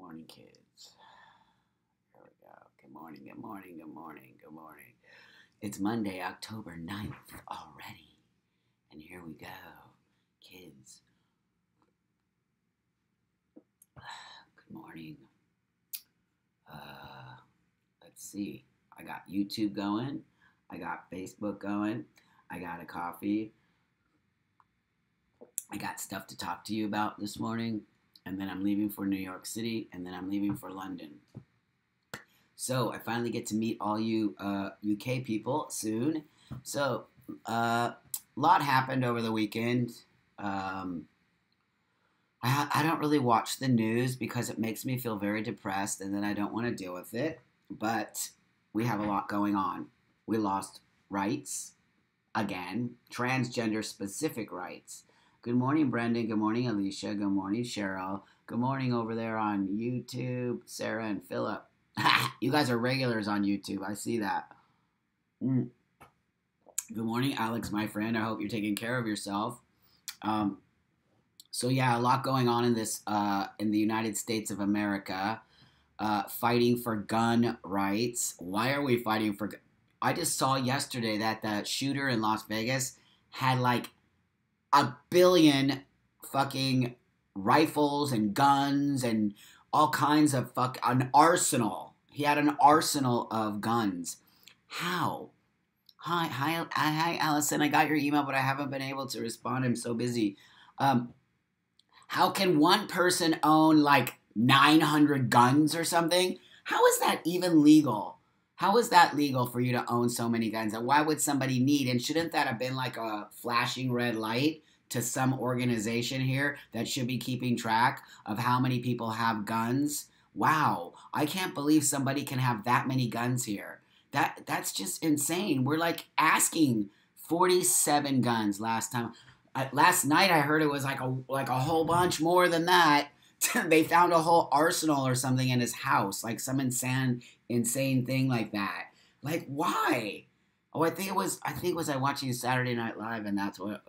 Morning, kids. Here we go. Good morning, good morning, good morning, good morning. It's Monday, October 9th already. And here we go. Kids. Good morning. Let's see. I got YouTube going. I got Facebook going. I got a coffee. I got stuff to talk to you about this morning. And then I'm leaving for New York City. And then I'm leaving for London. So I finally get to meet all you UK people soon. So a lot happened over the weekend. I don't really watch the news because it makes me feel very depressed and then I don't want to deal with it. But we have a lot going on. We lost rights again, transgender specific rights. Good morning, Brendan. Good morning, Alicia. Good morning, Cheryl. Good morning over there on YouTube, Sarah and Philip. You guys are regulars on YouTube. I see that. Good morning, Alex, my friend. I hope you're taking care of yourself. So yeah, a lot going on in this in the United States of America, fighting for gun rights. Why are we fighting for? I just saw yesterday that the shooter in Las Vegas had like a billion fucking rifles and guns and all kinds of an arsenal. He had an arsenal of guns. How? Hi, Allison. I got your email, but I haven't been able to respond. I'm so busy. How can one person own like 900 guns or something? How is that even legal? How is that legal for you to own so many guns? And why would somebody need? And shouldn't that have been like a flashing red light to some organization here that should be keeping track of how many people have guns? Wow, I can't believe somebody can have that many guns here. That's just insane. We're like asking 47 guns last time. Last night I heard it was like a whole bunch more than that. They found a whole arsenal or something in his house, like some insane thing like that. Like why? Oh, I think it was I watching Saturday Night Live, and that's what.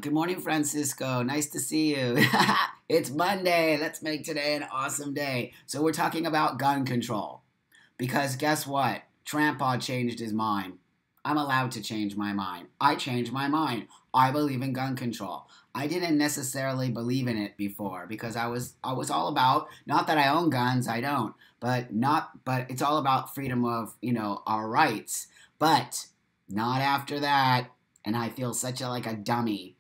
Good morning, Francisco. Nice to see you. It's Monday. Let's make today an awesome day. So we're talking about gun control, because guess what? Trampod changed his mind. I'm allowed to change my mind. I changed my mind. I believe in gun control. I didn't necessarily believe in it before because I was all about, not that I own guns, I don't, but it's all about freedom of, our rights. But not after that, and I feel such a dummy.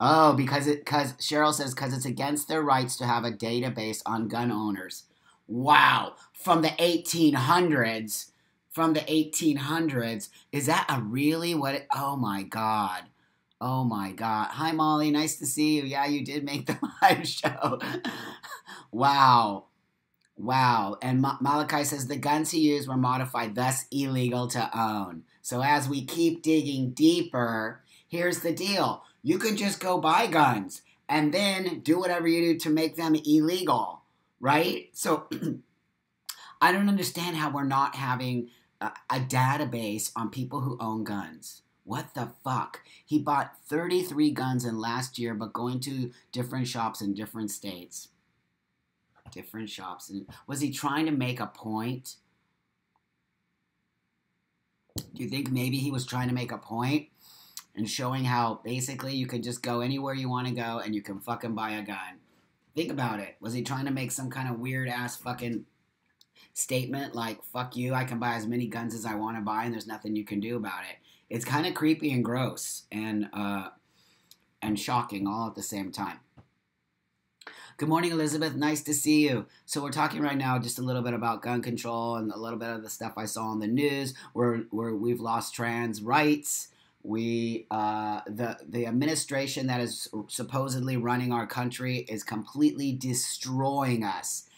Oh, because Cheryl says because it's against their rights to have a database on gun owners. Wow, from the 1800s. From the 1800s. Is that really what it... Oh, my God. Oh, my God. Hi, Molly. Nice to see you. Yeah, you did make the live show. Wow. Wow. And Malachi says the guns he used were modified, thus illegal to own. So as we keep digging deeper, here's the deal. You can just go buy guns and then do whatever you do to make them illegal, right? So I don't understand how we're not having a database on people who own guns. What the fuck? He bought 33 guns in last year, but going to different shops in different states. Different shops. Was he trying to make a point? Do you think maybe he was trying to make a point and showing how basically you can just go anywhere you want to go and you can fucking buy a gun? Think about it. Was he trying to make some kind of weird ass fucking statement like, fuck you, I can buy as many guns as I want to buy and there's nothing you can do about it? It's kind of creepy and gross and shocking all at the same time. Good morning, Elizabeth. Nice to see you. So we're talking right now just a little bit about gun control and a little bit of the stuff I saw on the news where we've lost trans rights. The administration that is supposedly running our country is completely destroying us.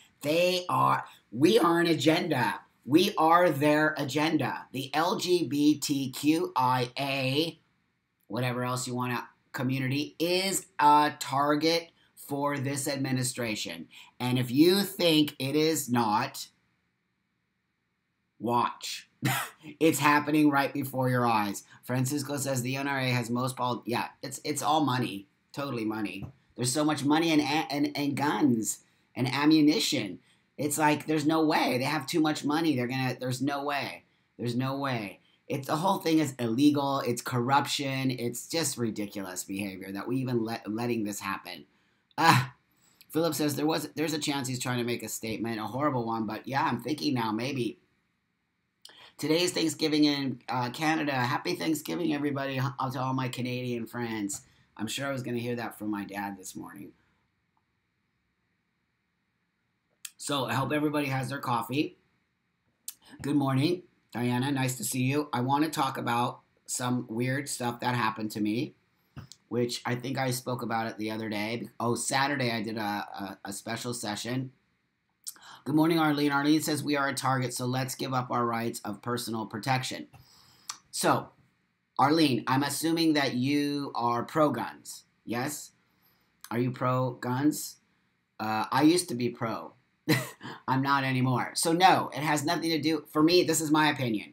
We are an agenda. We are their agenda. The LGBTQIA, whatever else you want to, community is a target for this administration. And if you think it is not, watch. It's happening right before your eyes. Francisco says the NRA has most... Yeah, it's all money. Totally money. There's so much money and guns and ammunition. It's like there's no way. They have too much money. There's no way. There's no way. It's the whole thing is illegal. It's corruption. It's just ridiculous behavior that we even letting this happen. Ah, Philip says there's a chance he's trying to make a statement, a horrible one, but yeah, I'm thinking now maybe. Today is Thanksgiving in Canada. Happy Thanksgiving, everybody, to all my Canadian friends. I'm sure I was going to hear that from my dad this morning. So I hope everybody has their coffee. Good morning, Diana. Nice to see you. I want to talk about some weird stuff that happened to me, which I think I spoke about it the other day. Oh, Saturday I did a special session. Good morning, Arlene. Arlene says we are a target, so let's give up our rights of personal protection. So, Arlene, I'm assuming that you are pro-guns, yes? Are you pro-guns? I used to be pro. I'm not anymore. So, no, it has nothing to do... For me, this is my opinion.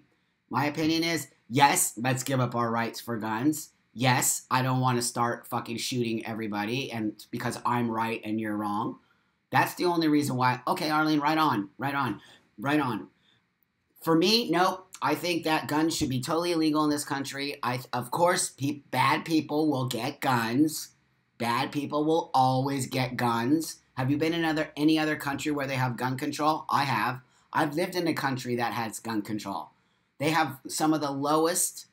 My opinion is, yes, let's give up our rights for guns. Yes, I don't want to start fucking shooting everybody and because I'm right and you're wrong. That's the only reason why. Okay, Arlene, right on. For me, no, I think that guns should be totally illegal in this country. Of course, bad people will get guns. Bad people will always get guns. Have you been in any other country where they have gun control? I have. I've lived in a country that has gun control. They have some of the lowest,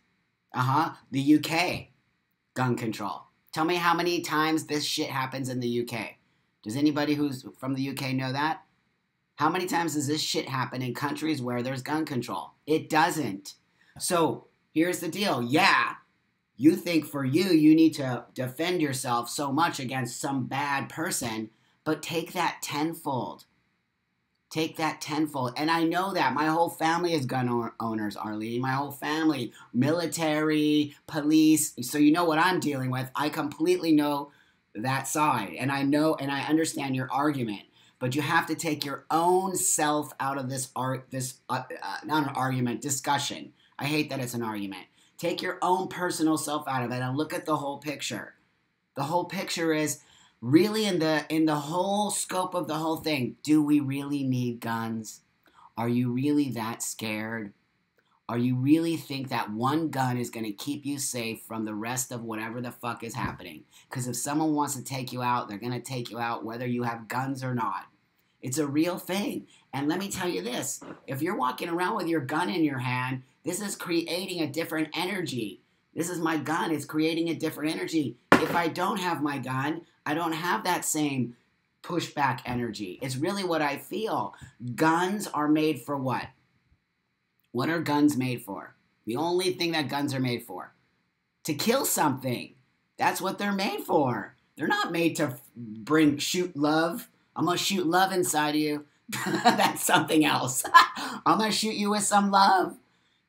the UK, gun control. Tell me how many times this shit happens in the UK. Does anybody who's from the UK know that? How many times does this shit happen in countries where there's gun control? It doesn't. So here's the deal. Yeah, you think for you need to defend yourself so much against some bad person, but take that tenfold. Take that tenfold. And I know that. My whole family is gun owners, Arlene. My whole family. Military, police. So you know what I'm dealing with. I completely know that side. And I know and I understand your argument. But you have to take your own self out of this not an argument, discussion. I hate that it's an argument. Take your own personal self out of it and look at the whole picture. The whole picture is really in the whole scope of the whole thing. Do we really need guns? Are you really that scared? Are you really think that one gun is going to keep you safe from the rest of whatever the fuck is happening? Because if someone wants to take you out, they're going to take you out whether you have guns or not. It's a real thing. And let me tell you this. If you're walking around with your gun in your hand, this is creating a different energy. This is my gun. It's creating a different energy. If I don't have my gun, I don't have that same pushback energy. It's really what I feel. Guns are made for what? What are guns made for? The only thing that guns are made for. To kill something. That's what they're made for. They're not made to shoot love. I'm going to shoot love inside of you. That's something else. I'm going to shoot you with some love.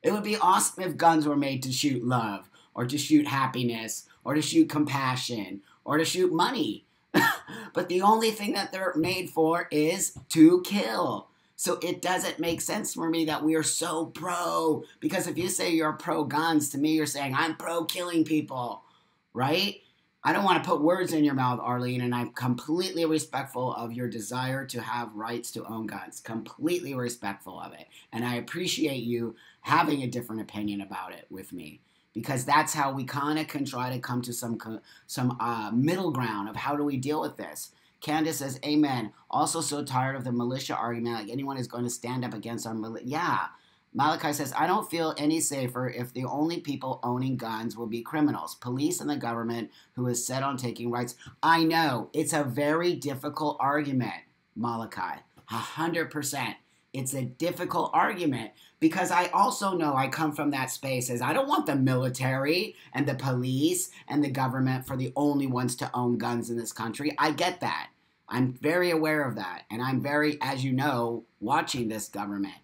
It would be awesome if guns were made to shoot love, or to shoot happiness, or to shoot compassion, or to shoot money. But the only thing that they're made for is to kill. So it doesn't make sense for me that we are so pro. Because if you say you're pro guns, to me you're saying I'm pro killing people, right? I don't want to put words in your mouth, Arlene, and I'm completely respectful of your desire to have rights to own guns. Completely respectful of it. And I appreciate you having a different opinion about it with me. Because that's how we kind of can try to come to some middle ground of how do we deal with this. Candace says, amen. Also so tired of the militia argument, like anyone is going to stand up against our militia. Yeah. Malachi says, I don't feel any safer if the only people owning guns will be criminals, police and the government who is set on taking rights. I know. It's a very difficult argument, Malachi. 100%. It's a difficult argument because I also know I come from that space as I don't want the military and the police and the government for the only ones to own guns in this country. I get that. I'm very aware of that. And I'm very, as you know, watching this government.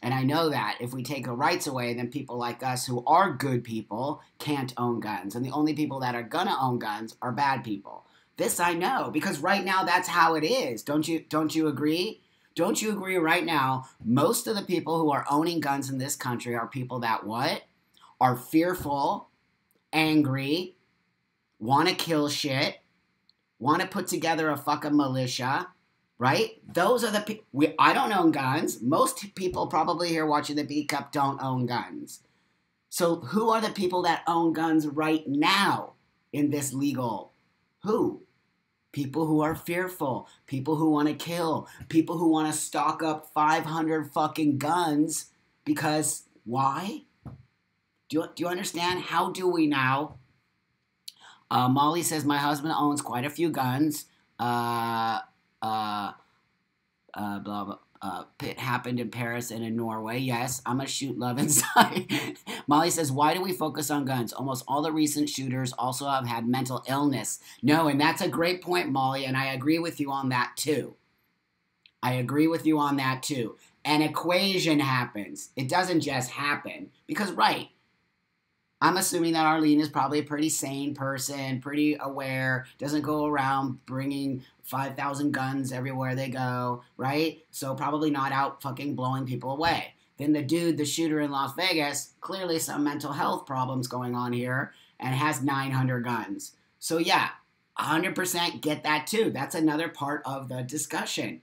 And I know that if we take our rights away, then people like us who are good people can't own guns. And the only people that are going to own guns are bad people. This I know because right now that's how it is. Don't you agree? Don't you agree right now, most of the people who are owning guns in this country are people that what? Are fearful, angry, want to kill shit, want to put together a fucking militia, right? Those are the people. I don't own guns. Most people probably here watching the B Cup don't own guns. So who are the people that own guns right now in this legal? Who? People who are fearful. People who want to kill. People who want to stock up 500 fucking guns because why? Do you understand? How do we now? Molly says, my husband owns quite a few guns. Blah, blah. It happened in Paris and in Norway. Yes, I'm going to shoot love inside. Molly says, why do we focus on guns? Almost all the recent shooters also have had mental illness. No, and that's a great point, Molly, and I agree with you on that too. An equation happens. It doesn't just happen. Because, right, I'm assuming that Arlene is probably a pretty sane person, pretty aware, doesn't go around bringing 5,000 guns everywhere they go, right? So probably not out fucking blowing people away. Then the dude, the shooter in Las Vegas, clearly some mental health problems going on here and has 900 guns. So yeah, 100% get that too. That's another part of the discussion.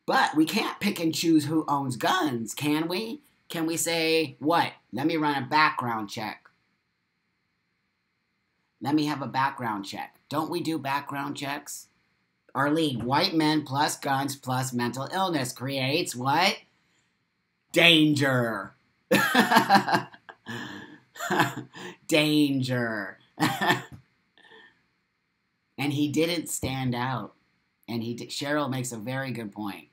But we can't pick and choose who owns guns, can we? Can we say, what? Let me run a background check. Let me have a background check. Don't we do background checks? Arlene, white men plus guns plus mental illness creates what? Danger. Danger. And he didn't stand out. And Cheryl makes a very good point.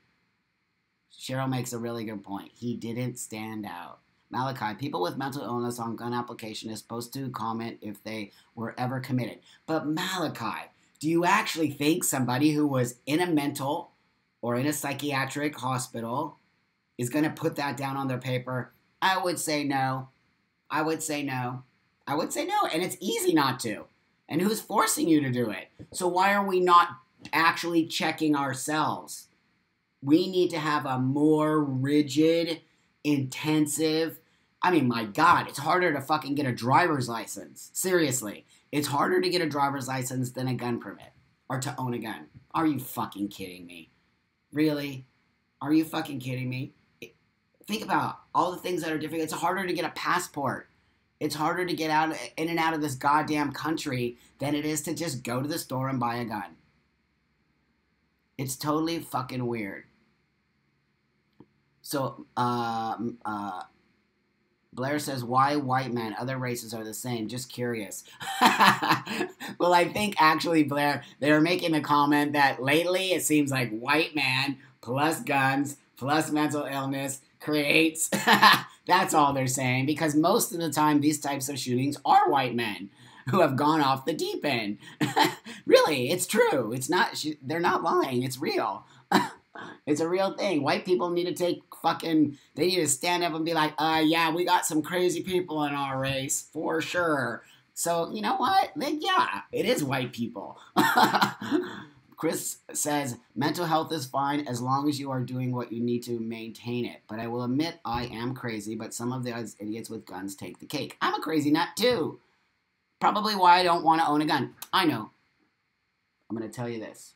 Cheryl makes a really good point. He didn't stand out. Malachi, people with mental illness on gun application is supposed to comment if they were ever committed. But Malachi, do you actually think somebody who was in a mental or in a psychiatric hospital is going to put that down on their paper? I would say no. And it's easy not to. And who's forcing you to do it? So why are we not actually checking ourselves? We need to have a more rigid, intensive. I mean, my God, it's harder to fucking get a driver's license. Seriously. It's harder to get a driver's license than a gun permit. Or to own a gun. Are you fucking kidding me? Really? Are you fucking kidding me? Think about all the things that are different. It's harder to get a passport. It's harder to get in and out of this goddamn country than it is to just go to the store and buy a gun. It's totally fucking weird. So, Blair says, why white men? Other races are the same. Just curious. Well, I think actually, Blair, they were making the comment that lately it seems like white man plus guns plus mental illness creates. That's all they're saying. Because most of the time, these types of shootings are white men who have gone off the deep end. Really, it's true. It's not. They're not lying. It's real. It's a real thing. White people need to they need to stand up and be like, yeah, we got some crazy people in our race, for sure. So, you know what? Yeah, it is white people. Chris says, mental health is fine as long as you are doing what you need to maintain it. But I will admit I am crazy, but some of those idiots with guns take the cake. I'm a crazy nut, too. Probably why I don't want to own a gun. I know. I'm going to tell you this.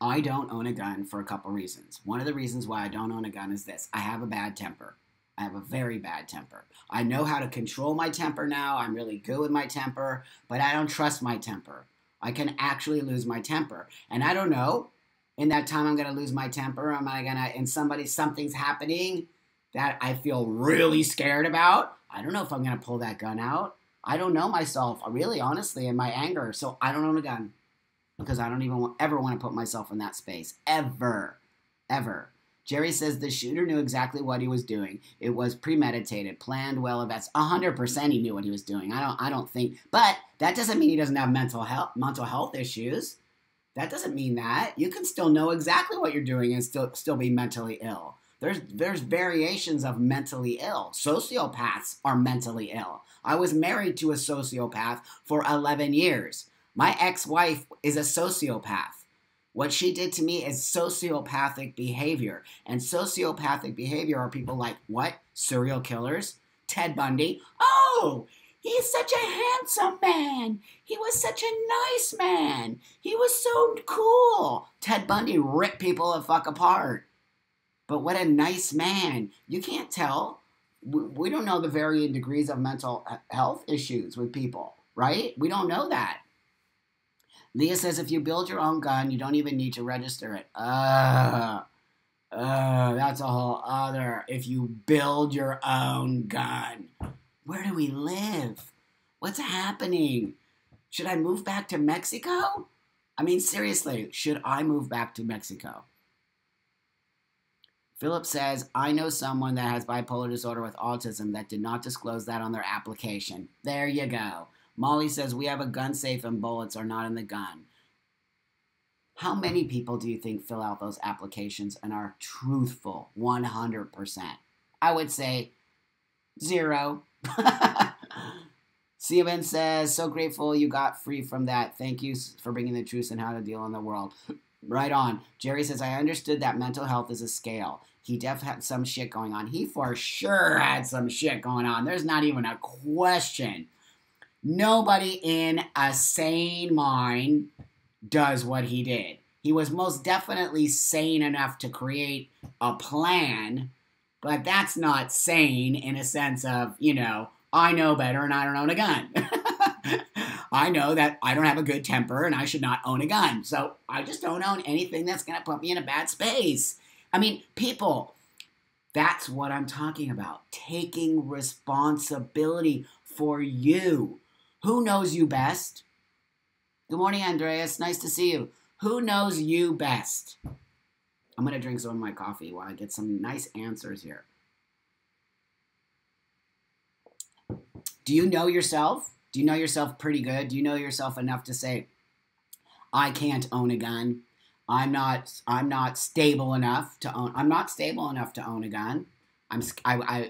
I don't own a gun for a couple reasons. One of the reasons why I don't own a gun is this. I have a bad temper. I have a very bad temper. I know how to control my temper now. I'm really good with my temper, but I don't trust my temper. I can actually lose my temper. And I don't know, in that time I'm going to lose my temper. And something's happening that I feel really scared about. I don't know if I'm going to pull that gun out. I don't know myself, really, honestly, in my anger. So I don't own a gun. Because I don't even ever want to put myself in that space. Ever. Jerry says the shooter knew exactly what he was doing. It was premeditated, planned well. That's 100% he knew what he was doing. I don't think. But that doesn't mean he doesn't have mental health issues. That doesn't mean that. You can still know exactly what you're doing and still be mentally ill. There's variations of mentally ill. Sociopaths are mentally ill. I was married to a sociopath for 11 years. My ex-wife is a sociopath. What she did to me is sociopathic behavior. And sociopathic behavior are people like, what? Serial killers? Ted Bundy? Oh, He's such a handsome man. He was such a nice man. He was so cool. Ted Bundy ripped people the fuck apart. But what a nice man. You can't tell. We don't know the varying degrees of mental health issues with people, right? We don't know that. Leah says if you build your own gun, you don't even need to register it. That's a whole other. If you build your own gun. Where do we live? What's happening? Should I move back to Mexico? I mean, seriously, should I move back to Mexico? Philip says, I know someone that has bipolar disorder with autism that did not disclose that on their application. There you go. Molly says, we have a gun safe and bullets are not in the gun. How many people do you think fill out those applications and are truthful 100%? I would say 0. Steven says, so grateful you got free from that. Thank you for bringing the truth and how to deal in the world. Right on. Jerry says, I understood that mental health is a scale. He definitely had some shit going on. He for sure had some shit going on. There's not even a question. Nobody in a sane mind does what he did. He was most definitely sane enough to create a plan, but that's not sane in a sense of, I know better and I don't own a gun. I know that I don't have a good temper and I should not own a gun. So I just don't own anything that's going to put me in a bad space. I mean, people, that's what I'm talking about. Taking responsibility for you. Who knows you best? Good morning, Andreas. Nice to see you. Who knows you best? I'm going to drink some of my coffee while I get some nice answers here. Do you know yourself? Do you know yourself pretty good? Do you know yourself enough to say, I can't own a gun. I'm not stable enough to own. I'm not stable enough to own a gun.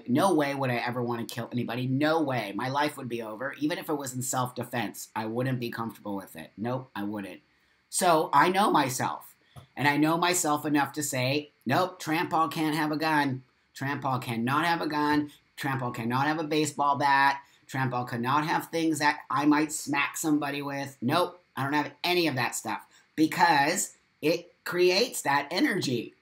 No way would I ever want to kill anybody. No way. My life would be over. Even if it was in self-defense, I wouldn't be comfortable with it. Nope, I wouldn't. So I know myself. And I know myself enough to say, nope, Trampall can't have a gun. Trampall cannot have a gun. Trampall cannot have a baseball bat. Trampall cannot have things that I might smack somebody with. Nope, I don't have any of that stuff. Because it creates that energy.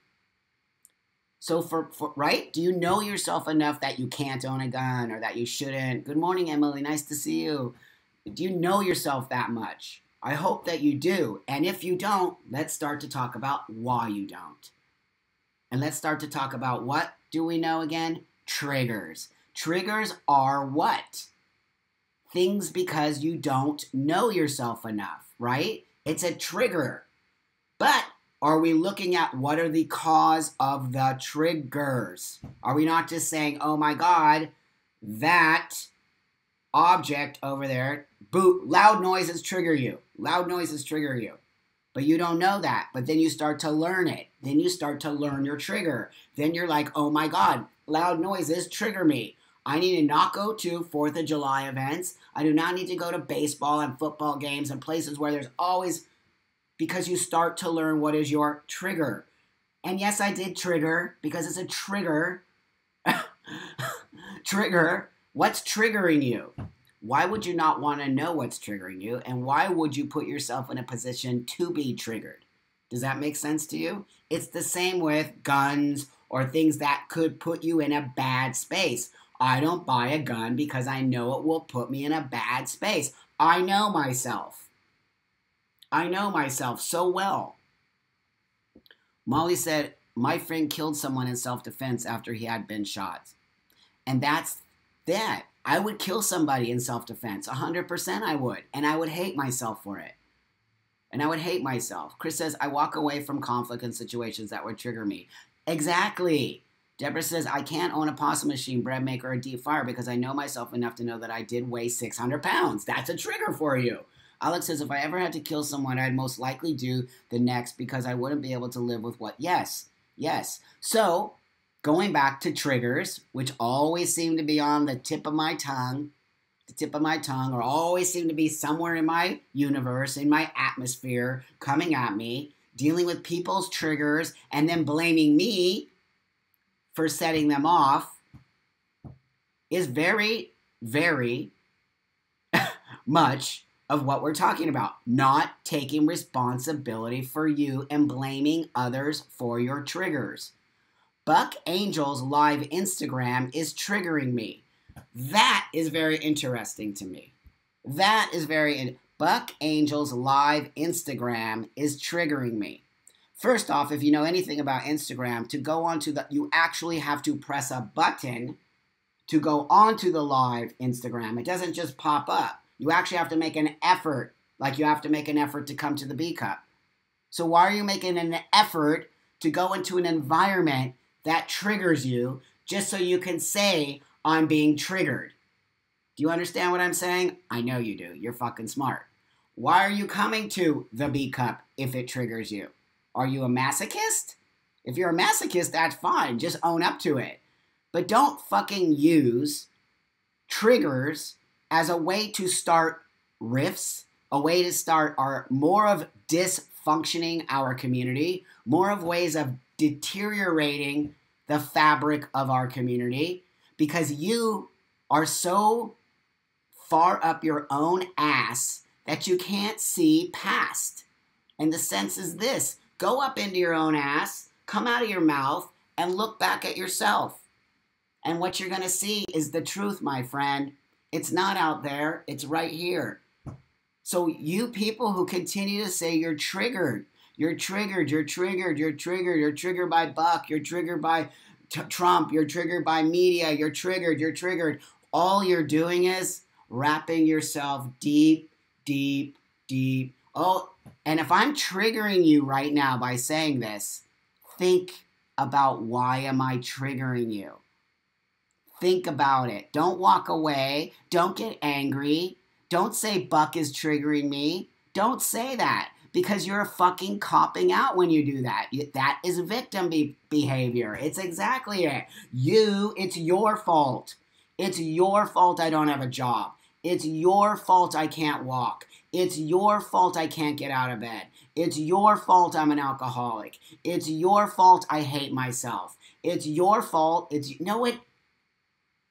So right? Do you know yourself enough that you can't own a gun or that you shouldn't? Good morning, Emily. Nice to see you. Do you know yourself that much? I hope that you do. And if you don't, let's start to talk about why you don't. And let's start to talk about what do we know again? Triggers. Triggers are what? Things because you don't know yourself enough, right? It's a trigger. But are we looking at what are the cause of the triggers? Are we not just saying, oh my God, that object over there, loud noises trigger you. Loud noises trigger you. But you don't know that. But then you start to learn it. Then you start to learn your trigger. Then you're like, oh my God, loud noises trigger me. I need to not go to 4th of July events. I do not need to go to baseball and football games and places where there's always... Because you start to learn what is your trigger. And yes, I did trigger because it's a trigger. Trigger. What's triggering you? Why would you not want to know what's triggering you? And why would you put yourself in a position to be triggered? Does that make sense to you? It's the same with guns or things that could put you in a bad space. I don't buy a gun because I know it will put me in a bad space. I know myself. I know myself so well. Molly said, my friend killed someone in self-defense after he had been shot. And that's that. I would kill somebody in self-defense. 100% I would. And I would hate myself for it. And I would hate myself. Chris says, I walk away from conflict and situations that would trigger me. Exactly. Deborah says, I can't own a pasta machine, bread maker, or deep fryer because I know myself enough to know that I did weigh 600 pounds. That's a trigger for you. Alex says, if I ever had to kill someone, I'd most likely do the next because I wouldn't be able to live with what? Yes. So, going back to triggers, which always seem to be on the tip of my tongue, or always seem to be somewhere in my universe, in my atmosphere, coming at me, dealing with people's triggers, and then blaming me for setting them off, is very, very much of what we're talking about. Not taking responsibility for you and blaming others for your triggers. Buck Angel's live Instagram is triggering me. That is very interesting to me. That is Buck Angel's live Instagram is triggering me. First off, if you know anything about Instagram, to go onto you actually have to press a button to go onto the live Instagram. It doesn't just pop up. You actually have to make an effort, like you have to make an effort to come to the B Cup. So why are you making an effort to go into an environment that triggers you just so you can say, I'm being triggered? Do you understand what I'm saying? I know you do. You're fucking smart. Why are you coming to the B Cup if it triggers you? Are you a masochist? If you're a masochist, that's fine. Just own up to it. But don't fucking use triggers as a way to start rifts, a way to start more of dysfunctioning our community, more of ways of deteriorating the fabric of our community, because you are so far up your own ass that you can't see past. And the sense is this: go up into your own ass, come out of your mouth, and look back at yourself. And what you're going to see is the truth, my friend. It's not out there. It's right here. So you people who continue to say you're triggered, you're triggered, you're triggered, you're triggered, you're triggered by Buck, you're triggered by Trump, you're triggered by media, you're triggered. All you're doing is wrapping yourself deep, deep, deep. Oh, and if I'm triggering you right now by saying this, think about, why am I triggering you? Think about it. Don't walk away. Don't get angry. Don't say Buck is triggering me. Don't say that, because you're fucking copping out when you do that. That is victim behavior. It's exactly it. It's your fault. It's your fault I don't have a job. It's your fault I can't walk. It's your fault I can't get out of bed. It's your fault I'm an alcoholic. It's your fault I hate myself. It's your fault.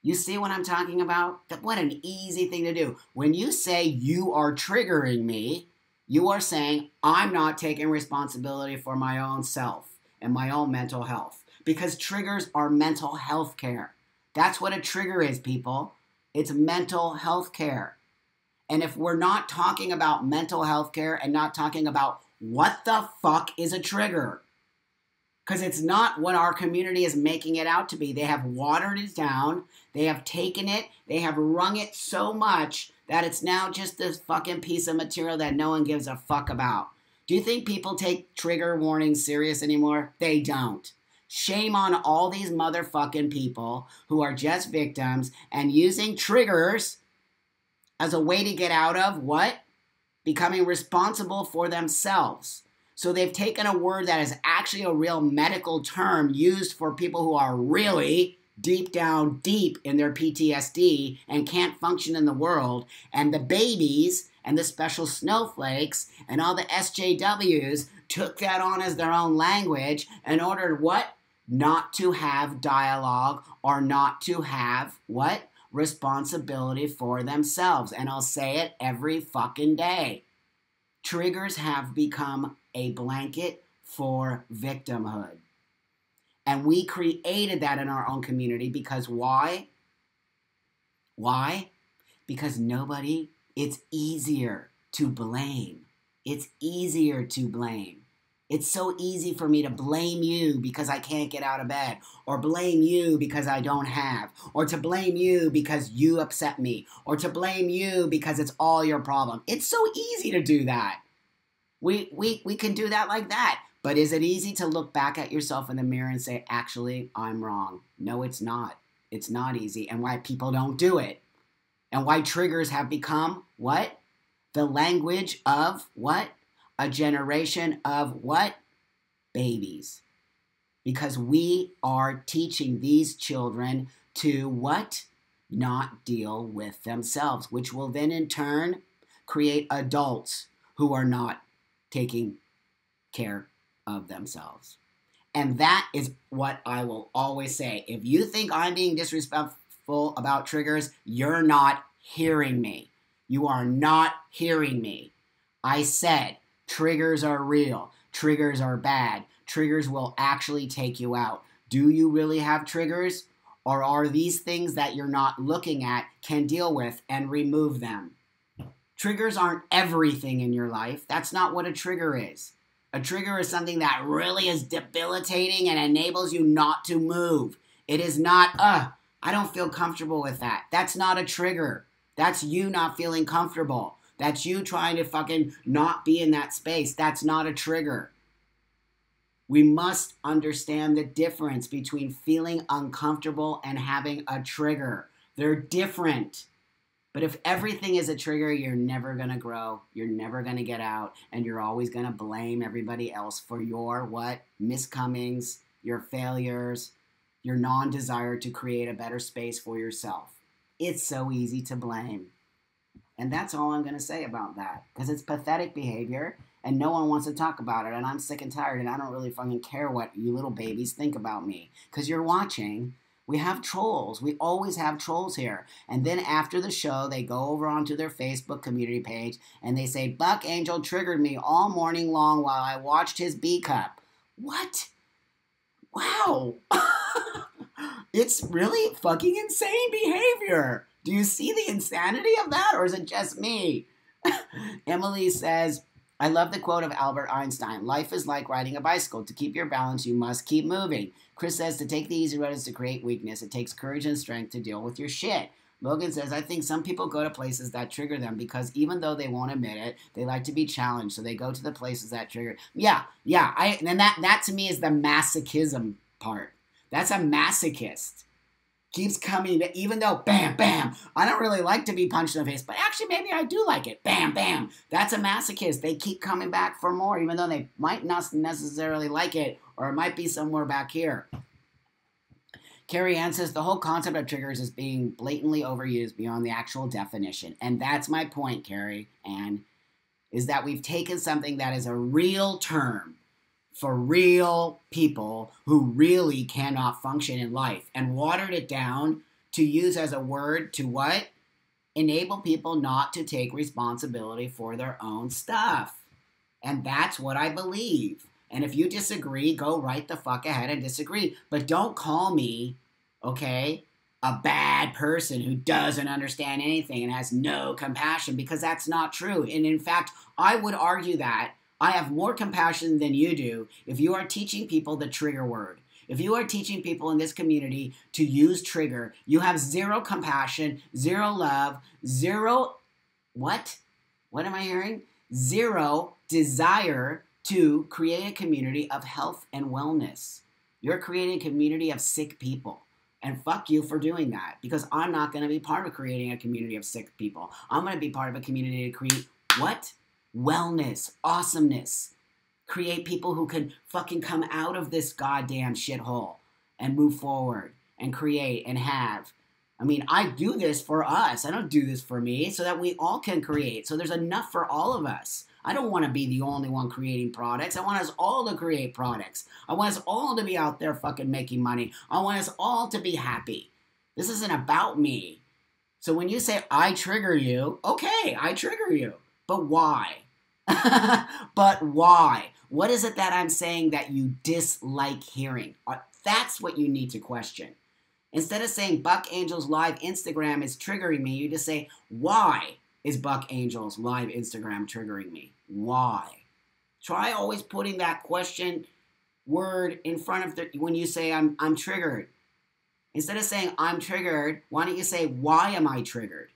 You see what I'm talking about? What an easy thing to do. When you say you are triggering me, you are saying I'm not taking responsibility for my own self and my own mental health. Because triggers are mental health care. That's what a trigger is, people. It's mental health care. And if we're not talking about mental health care and not talking about what the fuck is a trigger, because it's not what our community is making it out to be. They have watered it down. They have taken it. They have wrung it so much that it's now just this fucking piece of material that no one gives a fuck about. Do you think people take trigger warnings serious anymore? They don't. Shame on all these motherfucking people who are just victims and using triggers as a way to get out of what? Becoming responsible for themselves. So they've taken a word that is actually a real medical term used for people who are really deep down deep in their PTSD and can't function in the world. And the babies and the special snowflakes and all the SJWs took that on as their own language in order to what? Not to have dialogue or not to have what? Responsibility for themselves. And I'll say it every fucking day. Triggers have become a blanket for victimhood. And we created that in our own community because why? Why? Because it's easier to blame. It's easier to blame. It's so easy for me to blame you because I can't get out of bed, or blame you because I don't have, or to blame you because you upset me, or to blame you because it's all your problem. It's so easy to do that. We can do that like that. But is it easy to look back at yourself in the mirror and say, actually, I'm wrong? No, it's not. It's not easy. And why people don't do it. And why triggers have become what? The language of what? A generation of what? Babies. Because we are teaching these children to what? Not deal with themselves, which will then in turn create adults who are not taking care of themselves. And that is what I will always say. If you think I'm being disrespectful about triggers, you're not hearing me. You are not hearing me. I said triggers are real. Triggers are bad. Triggers will actually take you out. Do you really have triggers? Or are these things that you're not looking at, can deal with, and remove them? Triggers aren't everything in your life. That's not what a trigger is. A trigger is something that really is debilitating and enables you not to move. It is not, I don't feel comfortable with that. That's not a trigger. That's you not feeling comfortable. That's you trying to fucking not be in that space. That's not a trigger. We must understand the difference between feeling uncomfortable and having a trigger. They're different. But if everything is a trigger, you're never going to grow. You're never going to get out. And you're always going to blame everybody else for your what? Miscomings, your failures, your non-desire to create a better space for yourself. It's so easy to blame. And that's all I'm going to say about that. Because it's pathetic behavior. And no one wants to talk about it. And I'm sick and tired. And I don't really fucking care what you little babies think about me. Because you're watching. We have trolls. We always have trolls here. And then after the show, they go over onto their Facebook community page and they say, Buck Angel triggered me all morning long while I watched his B cup. What? Wow. It's really fucking insane behavior. Do you see the insanity of that, or is it just me? Emily says, I love the quote of Albert Einstein. Life is like riding a bicycle. To keep your balance, you must keep moving. Chris says to take the easy road is to create weakness. It takes courage and strength to deal with your shit. Logan says, I think some people go to places that trigger them because even though they won't admit it, they like to be challenged. So they go to the places that trigger. Yeah. And that to me is the masochism part. That's a masochist. Keeps coming, even though, bam, bam, I don't really like to be punched in the face, but actually maybe I do like it. Bam, bam. That's a masochist. They keep coming back for more, even though they might not necessarily like it, or it might be somewhere back here. Carrie Ann says, the whole concept of triggers is being blatantly overused beyond the actual definition. And that's my point, Carrie Ann, is that we've taken something that is a real term for real people who really cannot function in life and watered it down to use as a word to what? Enable people not to take responsibility for their own stuff. And that's what I believe. And if you disagree, go right the fuck ahead and disagree. But don't call me, okay, a bad person who doesn't understand anything and has no compassion, because that's not true. And in fact, I would argue that I have more compassion than you do if you are teaching people the trigger word. If you are teaching people in this community to use trigger, you have zero compassion, zero love, zero, what? What am I hearing? Zero desire to create a community of health and wellness. You're creating a community of sick people. And fuck you for doing that, because I'm not going to be part of creating a community of sick people. I'm going to be part of a community to create what? Wellness, awesomeness. Create people who can fucking come out of this goddamn shithole and move forward and create and have. I mean, I do this for us. I don't do this for me, so that we all can create. So there's enough for all of us. I don't want to be the only one creating products. I want us all to create products. I want us all to be out there fucking making money. I want us all to be happy. This isn't about me. So when you say I trigger you, okay, I trigger you. But why? But why? What is it that I'm saying that you dislike hearing? That's what you need to question. Instead of saying Buck Angel's live Instagram is triggering me, you just say, why is Buck Angel's live Instagram triggering me? Why? Try always putting that question word in front of when you say I'm triggered. Instead of saying I'm triggered, why don't you say, why am I triggered?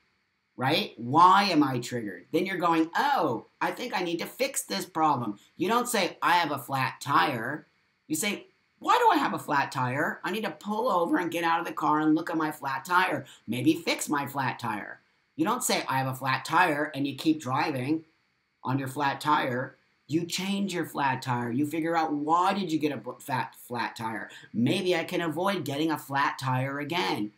Right? Why am I triggered? Then you're going, oh, I think I need to fix this problem. You don't say, I have a flat tire. You say, why do I have a flat tire? I need to pull over and get out of the car and look at my flat tire. Maybe fix my flat tire. You don't say, I have a flat tire, and you keep driving on your flat tire. You change your flat tire. You figure out, why did you get a flat tire? Maybe I can avoid getting a flat tire again.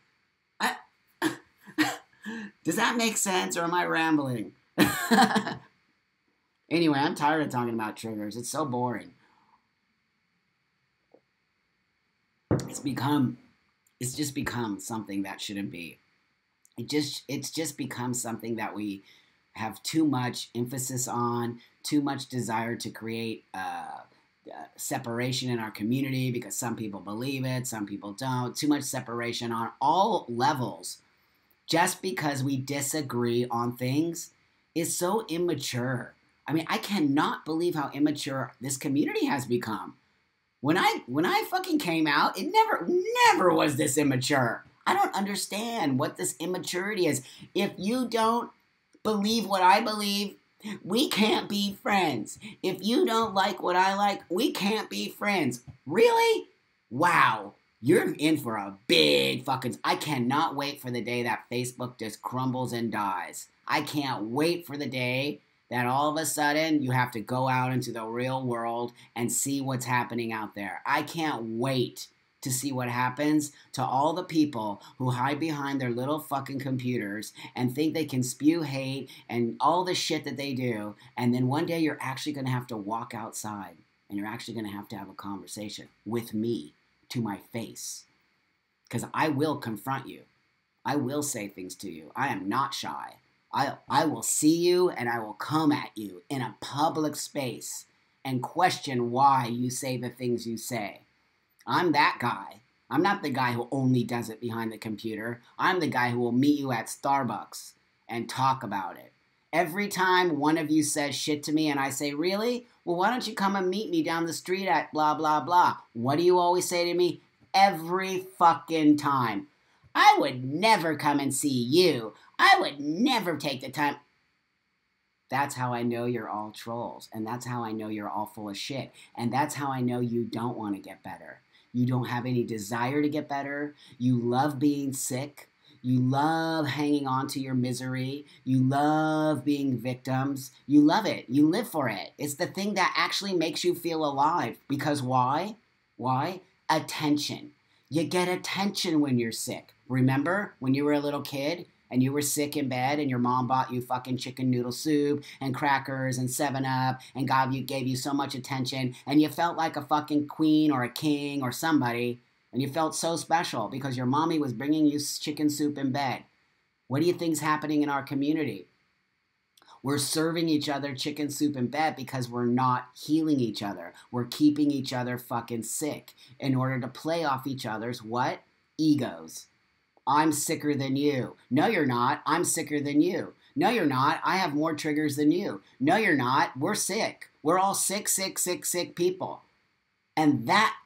Does that make sense, or am I rambling? Anyway, I'm tired of talking about triggers. It's so boring. It's just become something that shouldn't be. It's just become something that we have too much emphasis on, too much desire to create separation in our community because some people believe it, some people don't. Too much separation on all levels just because we disagree on things is so immature. I mean, I cannot believe how immature this community has become. When I fucking came out, it never was this immature. I don't understand what this immaturity is. If you don't believe what I believe, we can't be friends. If you don't like what I like, we can't be friends. Really? Wow. You're in for a big fucking... I cannot wait for the day that Facebook just crumbles and dies. I can't wait for the day that all of a sudden you have to go out into the real world and see what's happening out there. I can't wait to see what happens to all the people who hide behind their little fucking computers and think they can spew hate and all the shit that they do. And then one day you're actually going to have to walk outside and you're actually going to have a conversation with me to my face. Because I will confront you. I will say things to you. I am not shy. I will see you and I will come at you in a public space and question why you say the things you say. I'm that guy. I'm not the guy who only does it behind the computer. I'm the guy who will meet you at Starbucks and talk about it. Every time one of you says shit to me and I say, really? Well, why don't you come and meet me down the street at blah, blah, blah? What do you always say to me? Every fucking time. I would never come and see you. I would never take the time. That's how I know you're all trolls. And that's how I know you're all full of shit. And that's how I know you don't want to get better. You don't have any desire to get better. You love being sick. You love hanging on to your misery. You love being victims. You love it. You live for it. It's the thing that actually makes you feel alive. Because why? Why? Attention. You get attention when you're sick. Remember when you were a little kid and you were sick in bed and your mom bought you fucking chicken noodle soup and crackers and 7-Up and gave you so much attention and you felt like a fucking queen or a king or somebody and you felt so special because your mommy was bringing you chicken soup in bed. What do you think's happening in our community? We're serving each other chicken soup in bed because we're not healing each other. We're keeping each other fucking sick in order to play off each other's what? Egos. I'm sicker than you. No, you're not. I'm sicker than you. No, you're not. I have more triggers than you. No, you're not. We're sick. We're all sick people. And that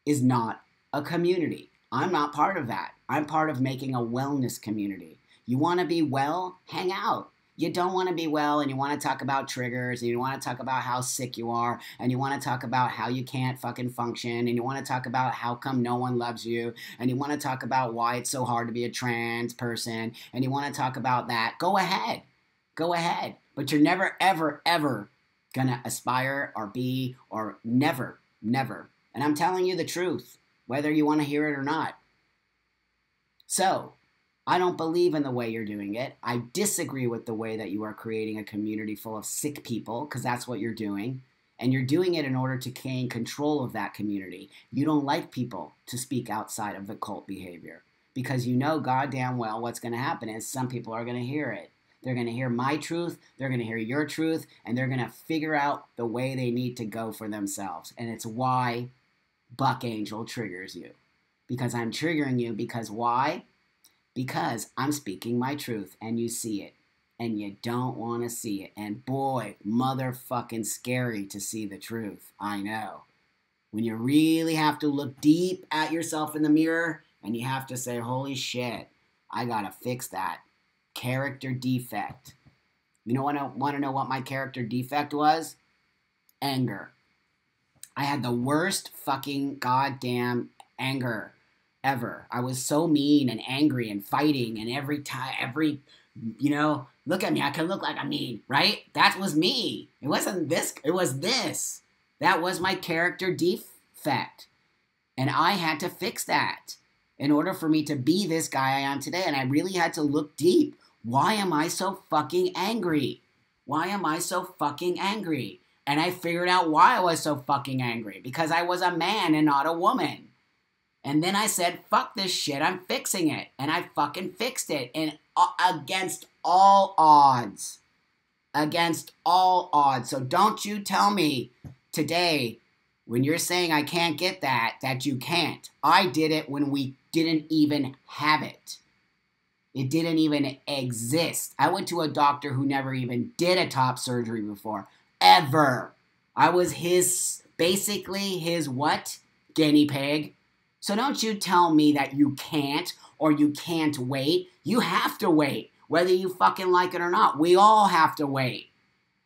is not a community. I'm not part of that. I'm part of making a wellness community. You want to be well? Hang out. You don't want to be well and you want to talk about triggers and you want to talk about how sick you are and you want to talk about how you can't fucking function and you want to talk about how come no one loves you and you want to talk about why it's so hard to be a trans person and you want to talk about that. Go ahead. Go ahead. But you're never, ever, ever going to aspire or be or never. And I'm telling you the truth, whether you want to hear it or not. So, I don't believe in the way you're doing it. I disagree with the way that you are creating a community full of sick people, because that's what you're doing. And you're doing it in order to gain control of that community. You don't like people to speak outside of the cult behavior, because you know goddamn well what's going to happen is some people are going to hear it. They're going to hear my truth, they're going to hear your truth, and they're going to figure out the way they need to go for themselves. And it's why Buck Angel triggers you. Because I'm triggering you because why? Because I'm speaking my truth and you see it and you don't want to see it. And boy, motherfucking scary to see the truth. I know. When you really have to look deep at yourself in the mirror and you have to say, holy shit, I gotta fix that character defect. You know what? I want to know what my character defect was? Anger. I had the worst fucking goddamn anger ever. I was so mean and angry and fighting and look at me, I can look like I'm mean, right? That was me. It wasn't this, it was this. That was my character defect. And I had to fix that in order for me to be this guy I am today. And I really had to look deep. Why am I so fucking angry? Why am I so fucking angry? And I figured out why I was so fucking angry. Because I was a man and not a woman. And then I said, fuck this shit, I'm fixing it. And I fucking fixed it. And against all odds. against all odds. So don't you tell me today when you're saying I can't get that you can't. I did it when we didn't even have it. It didn't even exist. I went to a doctor who never even did a top surgery before. Ever. I was basically his what? Guinea pig. So don't you tell me that you can't or you can't wait. You have to wait, whether you fucking like it or not. We all have to wait.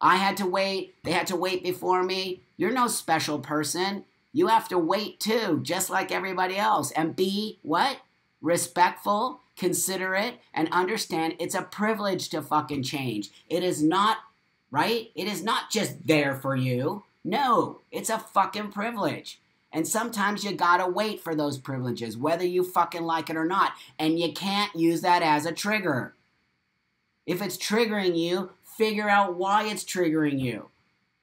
I had to wait. They had to wait before me. You're no special person. You have to wait too, just like everybody else. And be what? Respectful, considerate, and understand it's a privilege to fucking change. It is not, right? It is not just there for you. No, it's a fucking privilege. And sometimes you gotta wait for those privileges, whether you fucking like it or not. And you can't use that as a trigger. If it's triggering you, figure out why it's triggering you.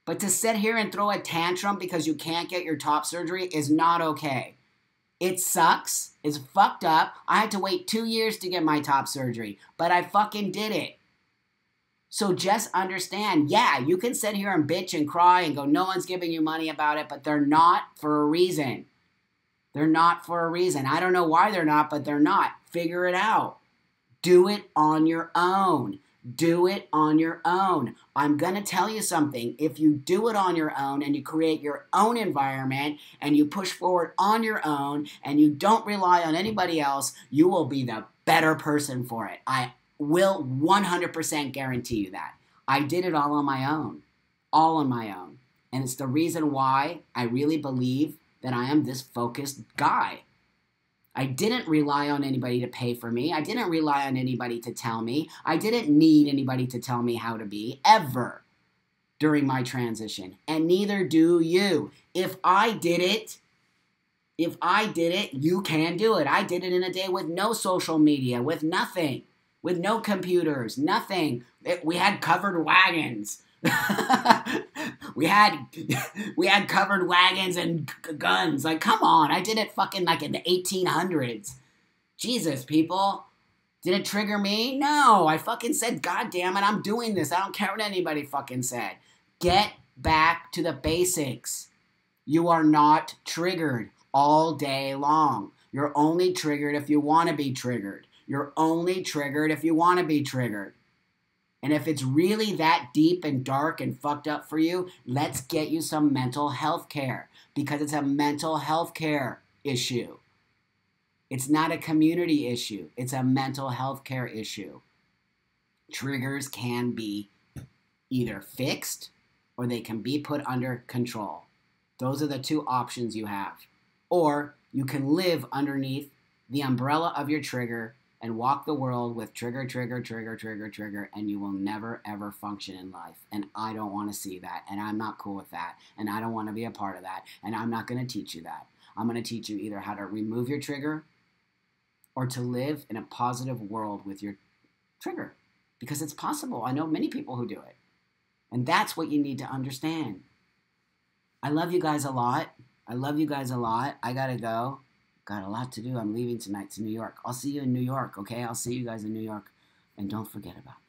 But to sit here and throw a tantrum because you can't get your top surgery is not okay. It sucks. It's fucked up. I had to wait 2 years to get my top surgery, but I fucking did it. So just understand, yeah, you can sit here and bitch and cry and go, no one's giving you money about it, but they're not for a reason. They're not for a reason. I don't know why they're not, but they're not. Figure it out. Do it on your own. Do it on your own. I'm going to tell you something. If you do it on your own and you create your own environment and you push forward on your own and you don't rely on anybody else, you will be the better person for it. I will 100% guarantee you that. I did it all on my own. All on my own. And it's the reason why I really believe that I am this focused guy. I didn't rely on anybody to pay for me. I didn't rely on anybody to tell me. I didn't need anybody to tell me how to be, ever, during my transition. And neither do you. If I did it, you can do it. I did it in a day with no social media, with nothing, with no computers, nothing. We had covered wagons. we had covered wagons and guns. Like, come on. I did it fucking like in the 1800s. Jesus, people. Did it trigger me? No. I fucking said, God damn it, I'm doing this. I don't care what anybody fucking said. Get back to the basics. You are not triggered all day long. You're only triggered if you want to be triggered. You're only triggered if you want to be triggered. And if it's really that deep and dark and fucked up for you, let's get you some mental health care, because it's a mental health care issue. It's not a community issue. It's a mental health care issue. Triggers can be either fixed or they can be put under control. Those are the two options you have. Or you can live underneath the umbrella of your trigger and walk the world with trigger, trigger, trigger, trigger, trigger, and you will never, ever function in life. And I don't want to see that, and I'm not cool with that, and I don't want to be a part of that, and I'm not going to teach you that. I'm going to teach you either how to remove your trigger or to live in a positive world with your trigger, because it's possible. I know many people who do it, and that's what you need to understand. I love you guys a lot. I love you guys a lot. I got to go. Got a lot to do. I'm leaving tonight to New York. I'll see you in New York, okay? I'll see you guys in New York. And don't forget about me.